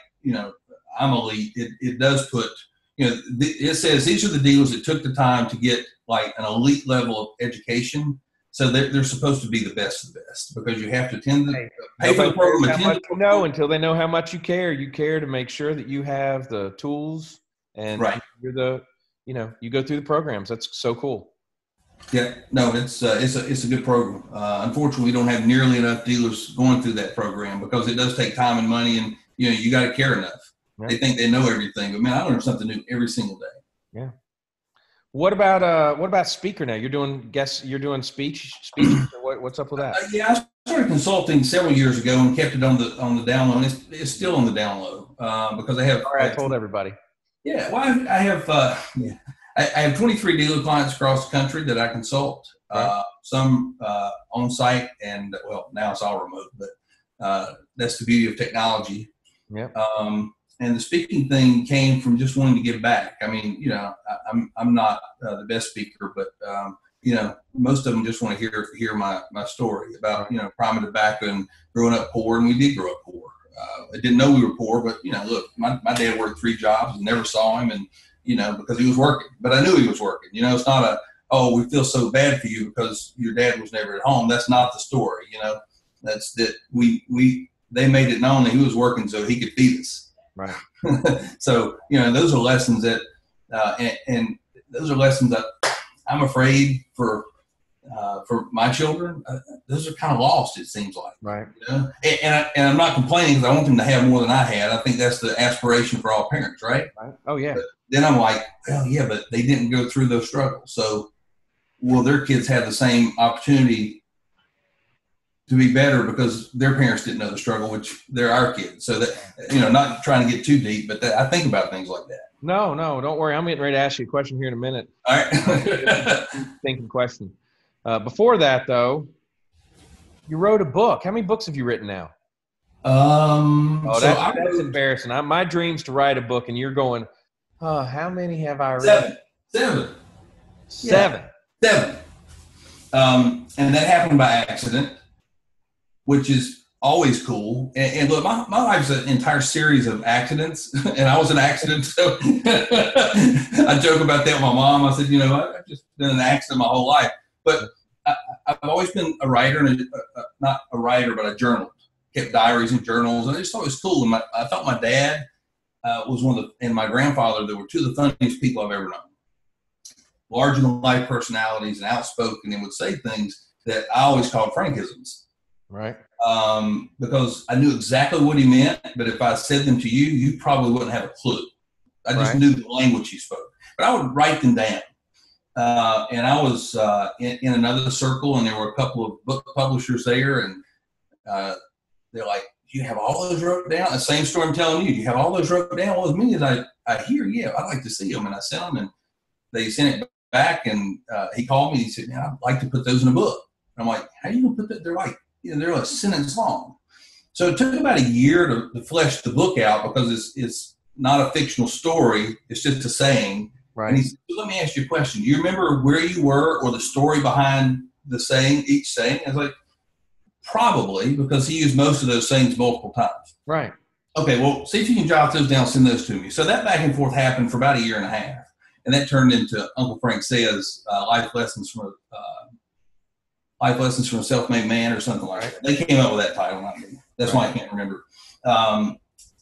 I'm elite, it does put it says these are the dealers that took the time to get like an elite level of education. So they're supposed to be the best of the best, because you have to pay for the program. Until they know how much you care. You care to make sure that you have the tools, and you're you go through the programs. That's so cool. Yeah, no, it's a good program. Unfortunately, we don't have nearly enough dealers going through that program, because it does take time and money, and you got to care enough. Right. They think they know everything, but man, I learn something new every single day. Yeah. What about speaker now? You're doing speech. What's up with that? I started consulting several years ago and kept it on the down low. And it's still on the down low because I have. Sorry, I told everybody. Yeah, well, I have 23 dealer clients across the country that I consult. Right. Some on site, and now it's all remote, but that's the beauty of technology. Yeah. And the speaking thing came from just wanting to give back. I mean, I'm not the best speaker, but most of them just want to hear my story about prime and tobacco and growing up poor, and we did grow up poor. I didn't know we were poor, but look, my dad worked 3 jobs and never saw him, and because he was working, but I knew he was working. It's not we feel so bad for you because your dad was never at home. That's not the story. That's that they made it known that he was working so he could feed us. Right. So, those are lessons that, and those are lessons that I'm afraid for my children. Those are kind of lost, it seems like. Right. And I'm not complaining, because I want them to have more than I had. I think that's the aspiration for all parents, right? Oh, yeah. But then I'm like, well, yeah, but they didn't go through those struggles. So will their kids have the same opportunity to be better because their parents didn't know the struggle, which they're our kids. So that, not trying to get too deep, but I think about things like that. No, don't worry. I'm getting ready to ask you a question here in a minute. All right. Thinking question. Before that, though, you wrote a book. How many books have you written now? That's embarrassing. My dream's to write a book, and you're going, oh, how many have I written? Seven. Yeah. Seven. And that happened by accident, which is always cool. And look, my life's an entire series of accidents, and I was an accident. So I joke about that with my mom. I said, I've just been an accident my whole life. But I've always been a writer, and not a writer, but a journalist. Kept diaries and journals, and I just thought it was cool. And I thought my dad was and my grandfather, they were two of the funniest people I've ever known. Larger than life personalities and outspoken, and would say things that I always called Frankisms. Right. Because I knew exactly what he meant, but if I said them to you, you probably wouldn't have a clue. I just knew the language he spoke. But I would write them down. And I was in another circle, and there were a couple of book publishers there, and they're like, "You have all those wrote down?" The same story I'm telling you. You have all those wrote down? Well, as many as I hear, yeah, I'd like to see them. And I sent them, and they sent it back, and he called me. He said, "Man, I'd like to put those in a book." And I'm like, "How are you going to put that?" They're like, they're a sentence long. So it took about a year to flesh the book out because it's not a fictional story. It's just a saying. Right. And he said, "Let me ask you a question. Do you remember where you were or the story behind the saying, each saying?" I was like, "Probably," because he used most of those sayings multiple times. Right. Okay, well, see if you can jot those down, send those to me. So that back and forth happened for about a year and a half. And that turned into Uncle Frank Says Life Lessons from a Self-Made Man or something like that. They came up with that title, not me. That's why I can't remember.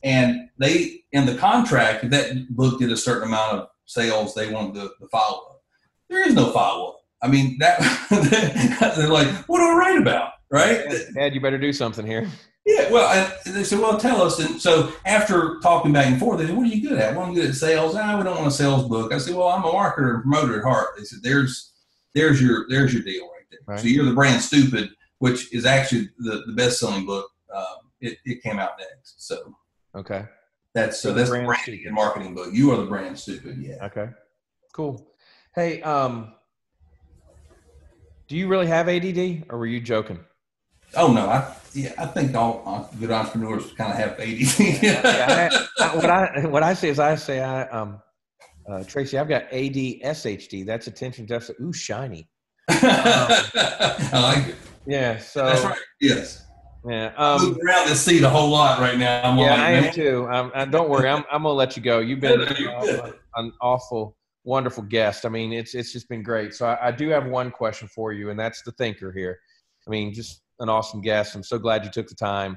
And they, in the contract, if that book did a certain amount of sales, they wanted the follow-up. There is no follow-up. I mean, they're like, "What do I write about?" Right? Dad, you better do something here. Yeah, well, and they said, "Well, tell us." And so after talking back and forth, they said, "What are you good at?" "Well, I'm good at sales." "We don't want a sales book." I said, "Well, I'm a marketer and promoter at heart." They said, "There's your deal right there." Right. So you're the brand stupid, which is actually the best-selling book. It came out next. So okay, that's the branding and marketing book. You are the brand stupid. Yeah. Okay, cool. Hey, do you really have ADD, or were you joking? Oh no, I think all good entrepreneurs kind of have ADD. What I say is Tracy, I've got ADSHD. That's attention deficit. Ooh, shiny. I like it. Yeah. So that's right. Yes. Yeah. I'm moving around this seat a whole lot right now. I am too. Don't worry. I'm gonna let you go. You've been an awful, wonderful guest. I mean, it's just been great. So I do have one question for you, and that's the thinker here. I mean, just an awesome guest. I'm so glad you took the time.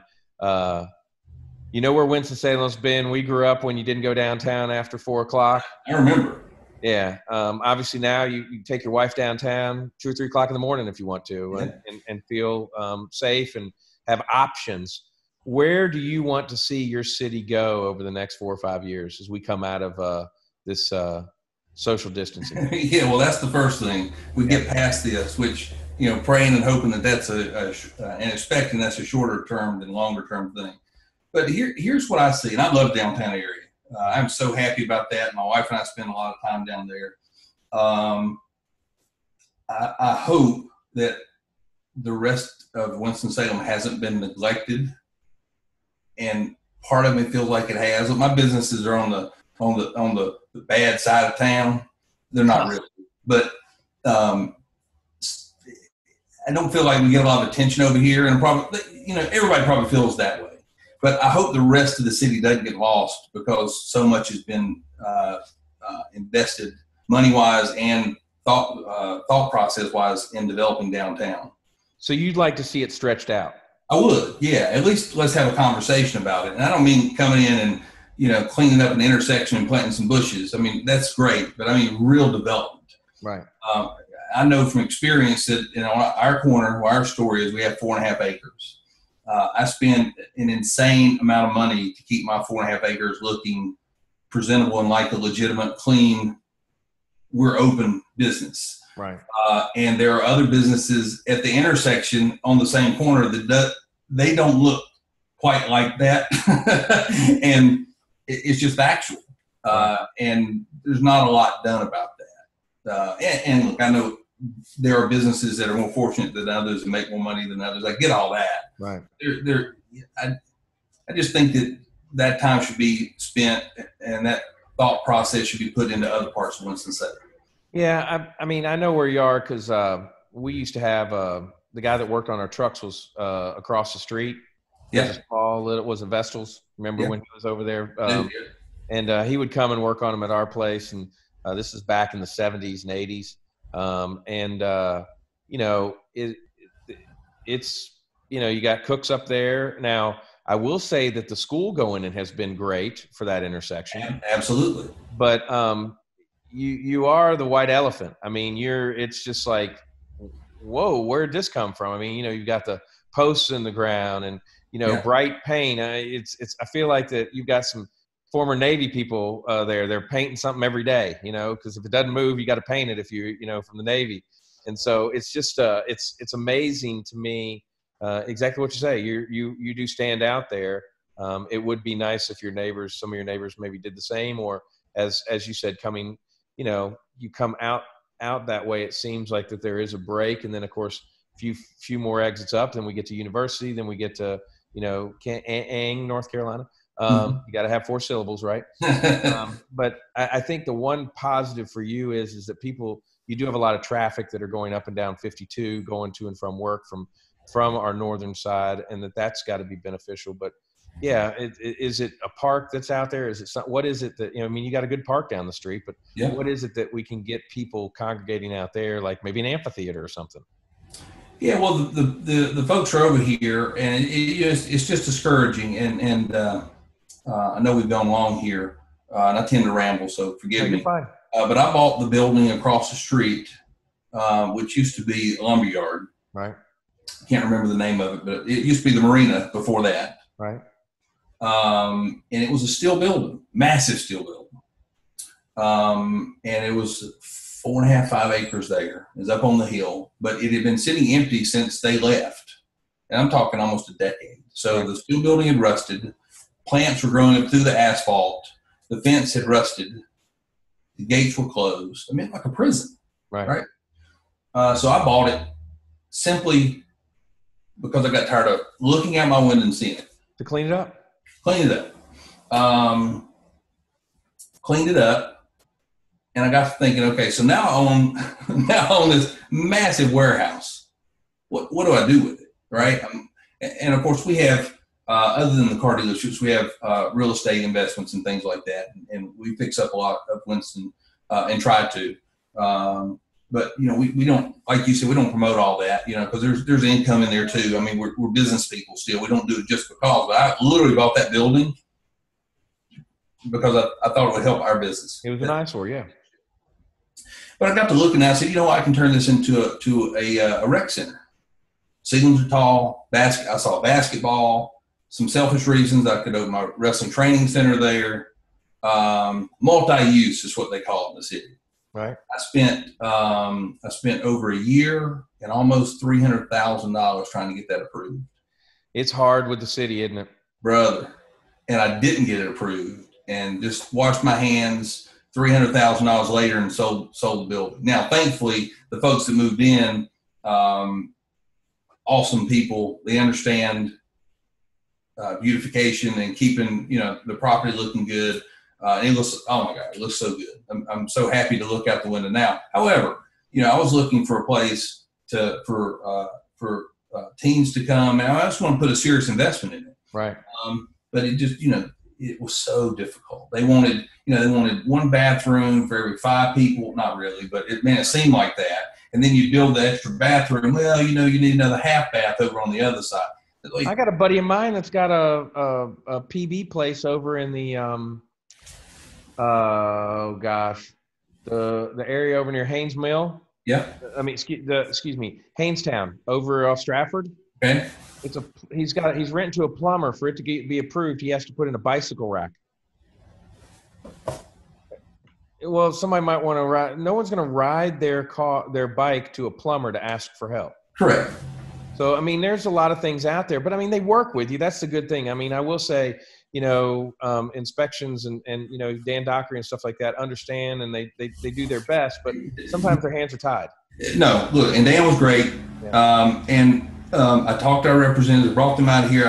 You know where Winston-Salem's been? We grew up when you didn't go downtown after 4 o'clock. I remember. Yeah. Obviously now you take your wife downtown 2 or 3 o'clock in the morning if you want to, and feel safe and have options. Where do you want to see your city go over the next 4 or 5 years as we come out of this social distancing? Yeah, well, that's the first thing. We get past this, which, praying and hoping that that's and expecting that's a shorter term than longer term thing. But here's what I see, and I love downtown area. I'm so happy about that. My wife and I spend a lot of time down there. I hope that the rest of Winston-Salem hasn't been neglected, and part of me feels like it has. My businesses are on the bad side of town. They're not really, but I don't feel like we get a lot of attention over here, and probably everybody probably feels that way. But I hope the rest of the city doesn't get lost because so much has been invested money-wise and thought process-wise in developing downtown. So you'd like to see it stretched out? I would, yeah. At least let's have a conversation about it. And I don't mean coming in and cleaning up an intersection and planting some bushes. I mean, that's great, but I mean real development. Right. I know from experience that our corner, where our store is, we have 4.5 acres. I spend an insane amount of money to keep my 4.5 acres looking presentable and like a legitimate, clean, we're open business. Right. And there are other businesses at the intersection on the same corner that they don't look quite like that. And it's just factual. And there's not a lot done about that. And look, I know there are businesses that are more fortunate than others and make more money than others. I get all that. Right. I just think that time should be spent and that thought process should be put into other parts of Winston-Salem. Yeah, I mean, I know where you are because we used to have the guy that worked on our trucks was across the street. Yeah. Paul, it was a Vestals. Remember when he was over there? And he would come and work on them at our place. And this is back in the 70s and 80s. You know, it's, you know, you got cooks up there. Now, I will say that the school going in has been great for that intersection. Absolutely. But you are the white elephant. I mean, it's just like, whoa, where'd this come from? I mean, you know, you've got the posts in the ground and, you know, bright paint. I feel like that you've got some former Navy people there. They're painting something every day, you know, because if it doesn't move, you got to paint it if you know, from the Navy. And so it's just, it's amazing to me, exactly what you say. You do stand out there. It would be nice if some of your neighbors maybe did the same, or as you said, coming, you know, you come out that way. It seems like that there is a break. And then of course, few more exits up, then we get to University, then we get to, you know, North Carolina. You got to have 4 syllables, right? But I think the one positive for you is that you do have a lot of traffic that are going up and down 52, going to and from work from our northern side, and that's got to be beneficial. But yeah, is it a park that's out there? Is it what is it that, you know, I mean, you got a good park down the street, but what is it that we can get people congregating out there, like maybe an amphitheater or something? Yeah, well, the folks are over here, and it's just discouraging. And I know we've gone long here, and I tend to ramble, so forgive me. Fine. But I bought the building across the street, which used to be a lumberyard. Right. Can't remember the name of it, but it used to be the marina before that. Right. And it was a steel building, massive steel building. And it was 4.5, 5 acres there. It was up on the hill, but it had been sitting empty since they left. And I'm talking almost a decade. So the steel building had rusted. Plants were growing up through the asphalt. The fence had rusted. The gates were closed. I mean, like a prison. Right. So I bought it simply because I got tired of looking out my window and seeing it. To clean it up? Cleaned it up. And I got to thinking, okay, so now I own this massive warehouse. What do I do with it, right? And of course, we have, other than the car dealerships, we have real estate investments and things like that. And we fix up a lot of Winston and try to. But, you know, we don't, like you said, we don't promote all that, you know, because there's income in there too. I mean, we're business people still. We don't do it just because. But I literally bought that building because I thought it would help our business. It was an eyesore, yeah. But I got to looking and I said, you know, I can turn this into a rec center. Ceilings are tall. I saw basketball. Some selfish reasons, I could open my wrestling training center there. Multi-use is what they call it in the city. Right. I spent over a year and almost $300,000 trying to get that approved. It's hard with the city, isn't it, brother? And I didn't get it approved, and just washed my hands. $300,000 later, and sold the building. Now, thankfully, the folks that moved in, awesome people. They understand beautification and keeping, you know, the property looking good. It looks, oh my God, it looks so good. I'm so happy to look out the window now. However, you know, I was looking for a place for teens to come, and I just want to put a serious investment in it. Right. But it just, you know, it was so difficult. They wanted one bathroom for every 5 people. Not really, but it seemed like that. And then you build the extra bathroom. Well, you know, you need another half bath over on the other side. I got a buddy of mine that's got a PB place over in the the area over near Haynes Mill. Yeah. I mean, excuse me, Hanestown over off Stratford. Okay. He's renting to a plumber. For it to be approved, he has to put in a bicycle rack. Well, somebody might want to ride. No one's going to ride their bike to a plumber to ask for help. Correct. So, I mean, there's a lot of things out there, but I mean, they work with you. That's the good thing. I mean, I will say, inspections and Dan Dockery and stuff like that understand, and they do their best, but sometimes their hands are tied. No, look, and Dan was great. Yeah. I talked to our representatives, brought them out of here.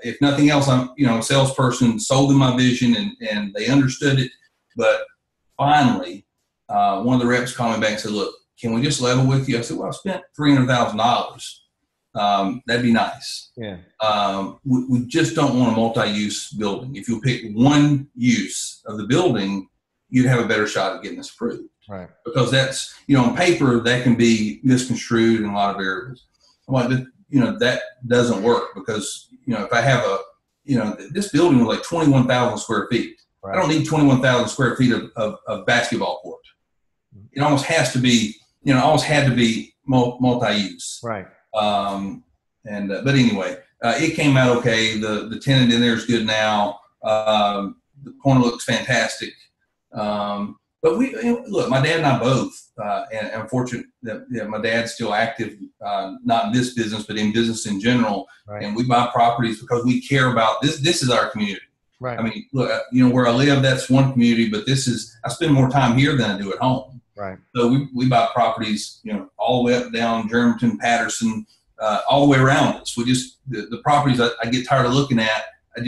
If nothing else, I'm, a salesperson, sold them my vision, and they understood it. But finally, one of the reps called me back and said, look, can we just level with you? I said, well, I spent $300,000. That'd be nice. Yeah. We just don't want a multi-use building. If you pick one use of the building, you'd have a better shot at getting this approved. Right. Because that's, on paper, that can be misconstrued in a lot of areas. Well, that doesn't work because, if I have this building was like 21,000 square feet. Right. I don't need 21,000 square feet of basketball court. It almost has to be, had to be multi-use. Right. But anyway, it came out okay. The tenant in there is good now. The corner looks fantastic. But look, my dad and I both, and I'm fortunate that my dad's still active, not in this business, but in business in general. Right. And we buy properties because we care about this. This is our community. Right. I mean, look, where I live, that's one community, but I spend more time here than I do at home. Right. So we buy properties, all the way up down Germantown, Patterson, all the way around us. We just, the properties I get tired of looking at, I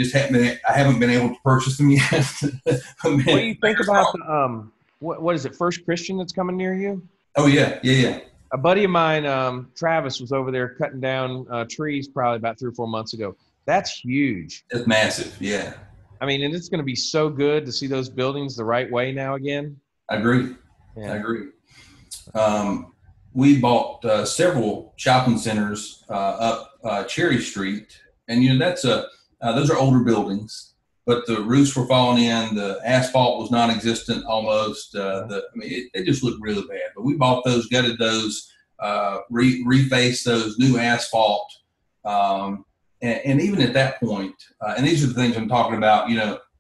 haven't been able to purchase them yet. What do you think about the, what is it, First Christian that's coming near you? Oh, yeah. A buddy of mine, Travis, was over there cutting down trees probably about 3 or 4 months ago. That's huge. It's massive, yeah. I mean, and it's going to be so good to see those buildings the right way now again. I agree. Yeah. I agree. We bought several shopping centers up Cherry Street, and those are older buildings, but the roofs were falling in, the asphalt was non-existent almost. They just looked really bad. But we bought those, gutted those, refaced those, new asphalt. And even at that point, and these are the things I'm talking about,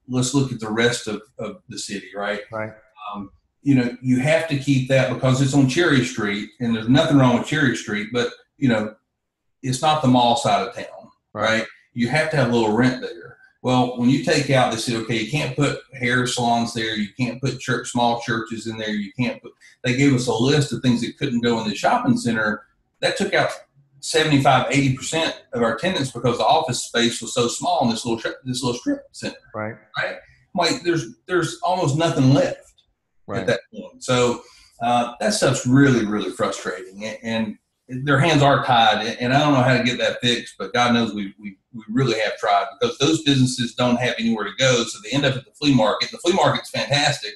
let's look at the rest of the city, right? Right. You have to keep that because it's on Cherry Street, and there's nothing wrong with Cherry Street, but, it's not the mall side of town, right? You have to have a little rent there. Well, when you take out, they said, okay, you can't put hair salons there. You can't put small churches in there. They gave us a list of things that couldn't go in the shopping center. That took out 75-80% of our tenants because the office space was so small in this little strip center. Right. Like there's almost nothing left at that point. So that stuff's really, really frustrating, and their hands are tied. And I don't know how to get that fixed, but God knows we really have tried because those businesses don't have anywhere to go, so they end up at the flea market. The flea market's fantastic,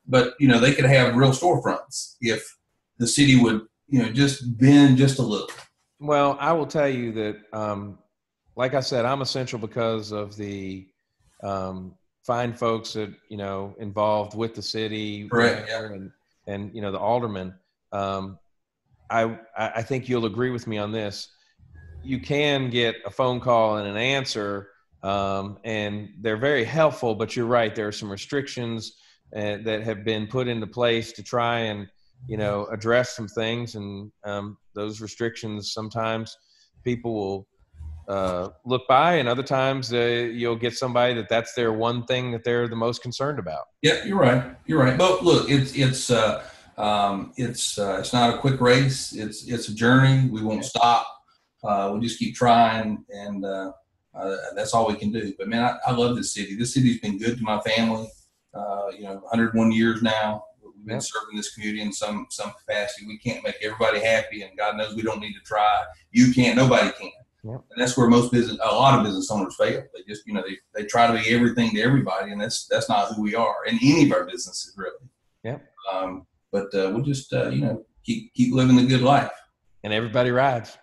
but they could have real storefronts if the city would just bend just a little. Well, I will tell you that, like I said, I'm essential because of the fine folks that, involved with the city. Correct. And the aldermen. I think you'll agree with me on this. You can get a phone call and an answer, and they're very helpful, but you're right. There are some restrictions that have been put into place to try and, address some things. And those restrictions, sometimes people will look by, and other times you'll get somebody that's their one thing that they're the most concerned about. Yeah, you're right. But look, it's not a quick race. It's a journey. We won't stop. We'll just keep trying, and that's all we can do. But man, I love this city. This city's been good to my family. 101 years now. We've been serving this community in some capacity. We can't make everybody happy, and God knows we don't need to try. You can't. Nobody can. Yep. And that's where a lot of business owners fail. They just, they try to be everything to everybody, and that's not who we are in any of our businesses, really. Yeah. But we'll just, keep living the good life. And everybody rides.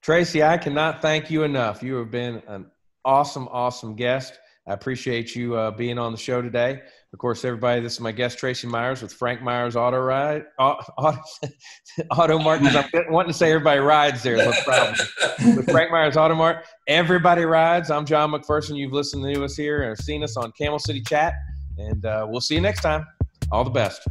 Tracy, I cannot thank you enough. You have been an awesome, awesome guest. I appreciate you being on the show today. Of course, everybody, this is my guest, Tracy Myers with Frank Myers Auto Mart. Because I'm wanting to say everybody rides there. No problem. With Frank Myers Auto Mart, everybody rides. I'm John McPherson. You've listened to us here and seen us on Camel City Chat. And we'll see you next time. All the best.